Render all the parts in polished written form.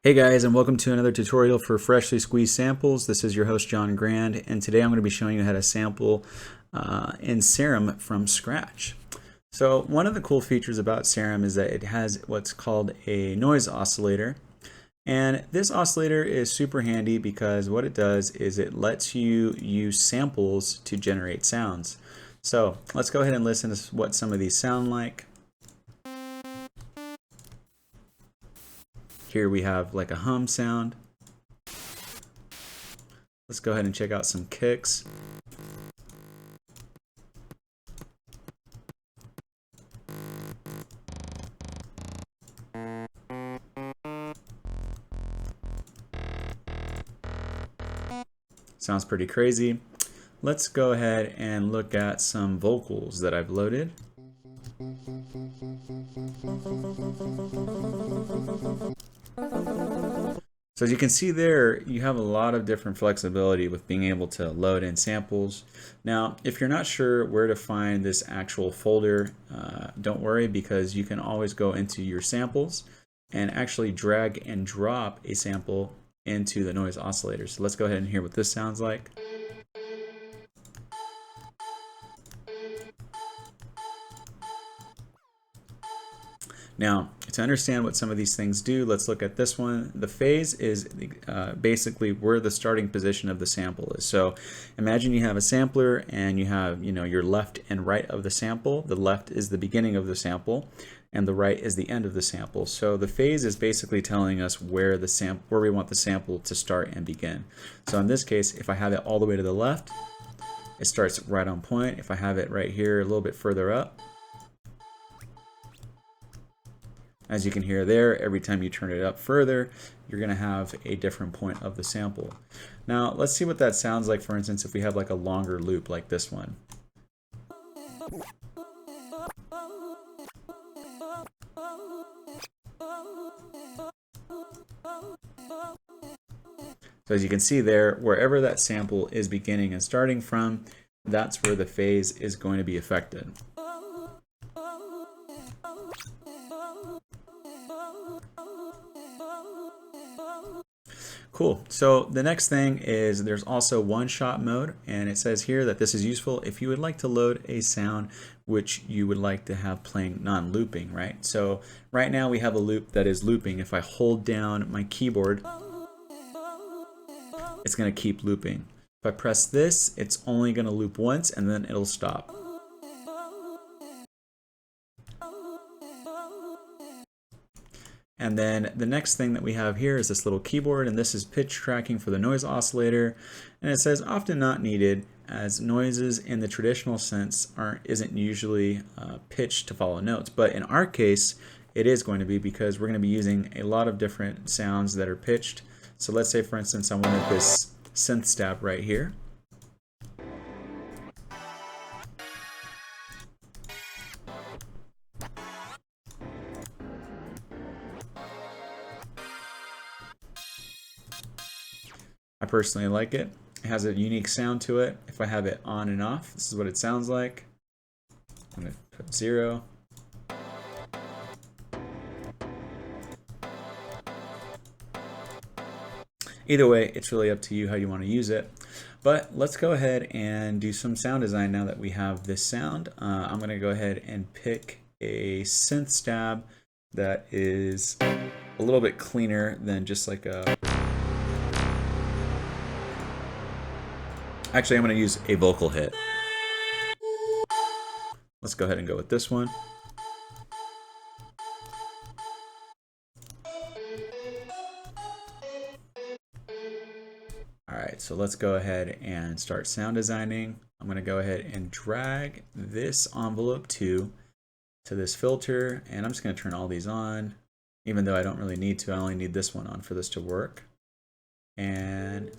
Hey guys, and welcome to another tutorial for freshly squeezed samples. This is your host John Grand, and today I'm going to be showing you how to sample in Serum from scratch. So one of the cool features about Serum is that it has what's called a noise oscillator, and this oscillator is super handy because what it does is it lets you use samples to generate sounds. So let's go ahead and listen to what some of these sound like. Here we have like a hum sound. Let's go ahead and check out some kicks. Sounds pretty crazy. Let's go ahead and look at some vocals that I've loaded. So as you can see there, you have a lot of different flexibility with being able to load in samples. Now, if you're not sure where to find this actual folder, don't worry, because you can always go into your samples and actually drag and drop a sample into the noise oscillator. So let's go ahead and hear what this sounds like. Now, to understand what some of these things do, let's look at this one. The phase is basically where the starting position of the sample is. So imagine you have a sampler and you have your left and right of the sample. The left is the beginning of the sample and the right is the end of the sample. So the phase is basically telling us where we want the sample to start and begin. So in this case, if I have it all the way to the left, it starts right on point. If I have it right here a little bit further up, as you can hear there, every time you turn it up further, you're going to have a different point of the sample. Now, let's see what that sounds like, for instance, if we have like a longer loop like this one. So as you can see there, wherever that sample is beginning and starting from, that's where the phase is going to be affected. Cool. So the next thing is there's also one-shot mode, and it says here that this is useful if you would like to load a sound which you would like to have playing non-looping, right? So right now we have a loop that is looping. If I hold down my keyboard, it's going to keep looping. If I press this, it's only going to loop once and then it'll stop. And then the next thing that we have here is this little keyboard, and this is pitch tracking for the noise oscillator. And it says often not needed, as noises in the traditional sense isn't usually pitched to follow notes. But in our case, it is going to be, because we're going to be using a lot of different sounds that are pitched. So let's say, for instance, I wanted this synth stab right here. I personally like it. It has a unique sound to it. If I have it on and off, this is what it sounds like. I'm going to put 0. Either way, it's really up to you how you want to use it. But let's go ahead and do some sound design now that we have this sound. I'm going to go ahead and pick a synth stab that is a little bit cleaner than just like a... Actually, I'm going to use a vocal hit. Let's go ahead and go with this one. Alright, so let's go ahead and start sound designing. I'm going to go ahead and drag this envelope to this filter, and I'm just going to turn all these on, even though I don't really need to. I only need this one on for this to work. And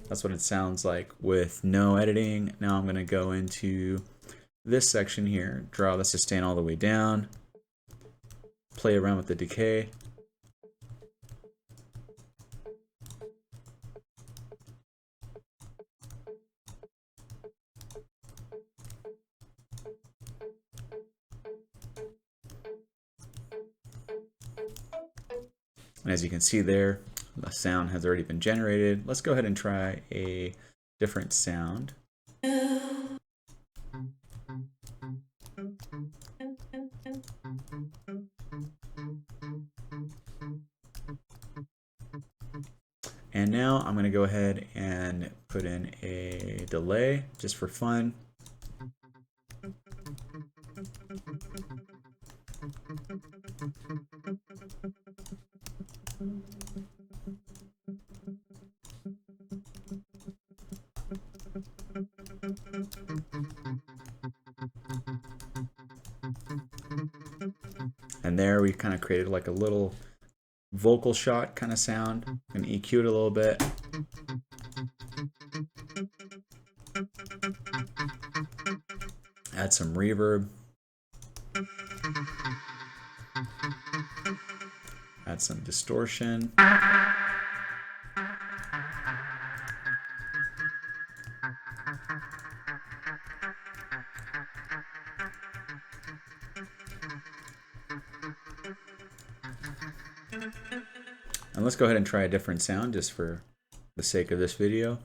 that's what it sounds like with no editing. Now I'm going to go into this section here, draw the sustain all the way down, play around with the decay. And as you can see there, the sound has already been generated. Let's go ahead and try a different sound. And now I'm going to go ahead and put in a delay just for fun. And there we kind of created like a little vocal shot kind of sound, and EQ it a little bit. Add some reverb. Add some distortion. And let's go ahead and try a different sound just for the sake of this video.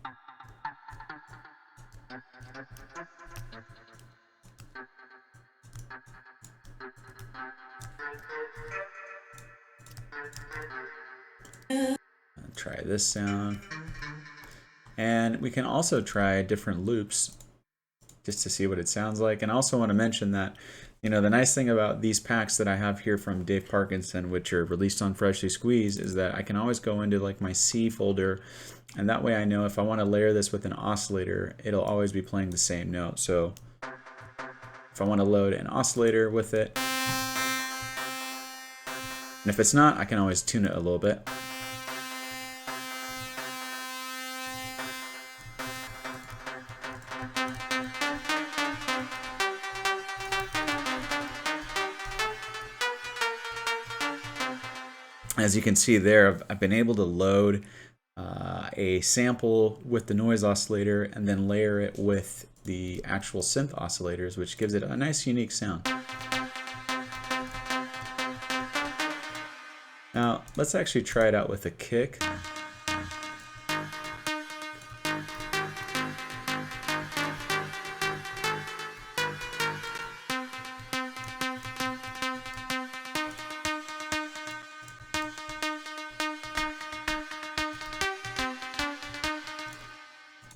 Try this sound. And we can also try different loops just to see what it sounds like. And I also want to mention that, you know, the nice thing about these packs that I have here from Dave Parkinson, which are released on Freshly Squeezed, is that I can always go into like my C folder, and that way I know if I want to layer this with an oscillator, it'll always be playing the same note. So if I want to load an oscillator with it, and if it's not, I can always tune it a little bit. As you can see there, I've been able to load a sample with the noise oscillator and then layer it with the actual synth oscillators, which gives it a nice unique sound. Now let's actually try it out with a kick.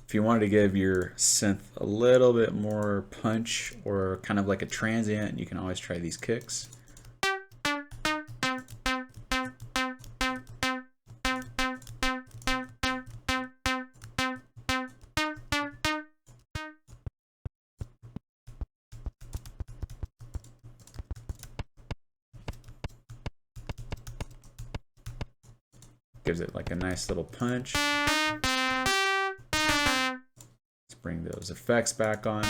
If you wanted to give your synth a little bit more punch or kind of like a transient, you can always try these kicks. Gives it like a nice little punch. Bring those effects back on.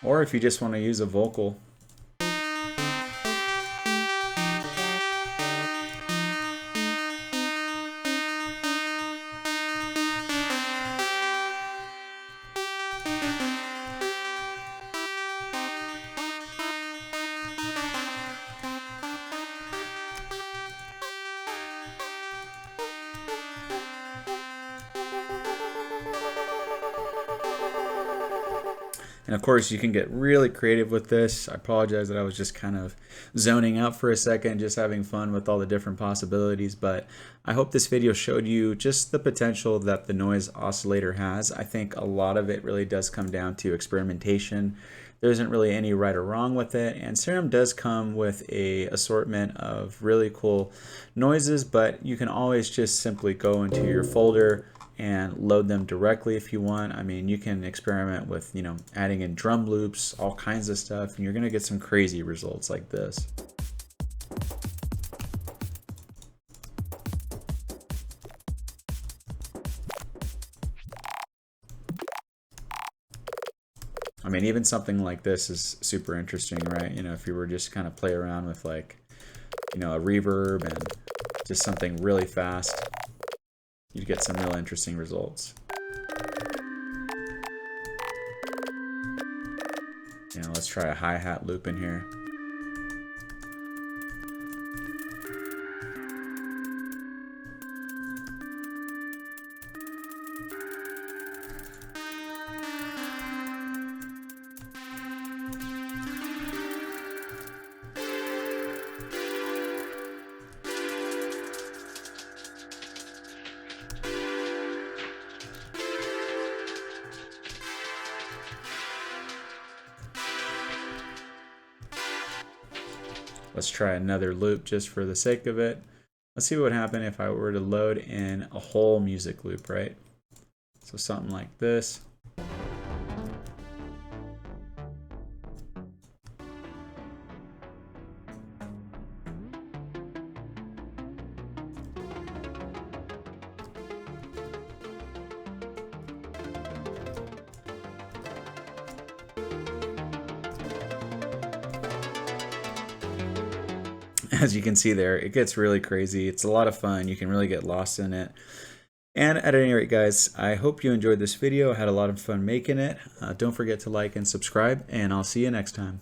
Or if you just want to use a vocal. And of course, you can get really creative with this. I apologize that I was just kind of zoning out for a second, just having fun with all the different possibilities. But I hope this video showed you just the potential that the noise oscillator has. I think a lot of it really does come down to experimentation. There isn't really any right or wrong with it. And Serum does come with an assortment of really cool noises, but you can always just simply go into your folder and load them directly if you want. I mean, you can experiment with, you know, adding in drum loops, all kinds of stuff, and you're gonna get some crazy results like this. I mean, even something like this is super interesting, right? You know, if you were just kind of play around with like, you know, a reverb and just something really fast, you'd get some real interesting results. You know, let's try a hi-hat loop in here. Let's try another loop just for the sake of it. Let's see what would happen if I were to load in a whole music loop, right? So something like this. As you can see there, it gets really crazy. It's a lot of fun. You can really get lost in it. And at any rate, guys, I hope you enjoyed this video. I had a lot of fun making it. Don't forget to like and subscribe, and I'll see you next time.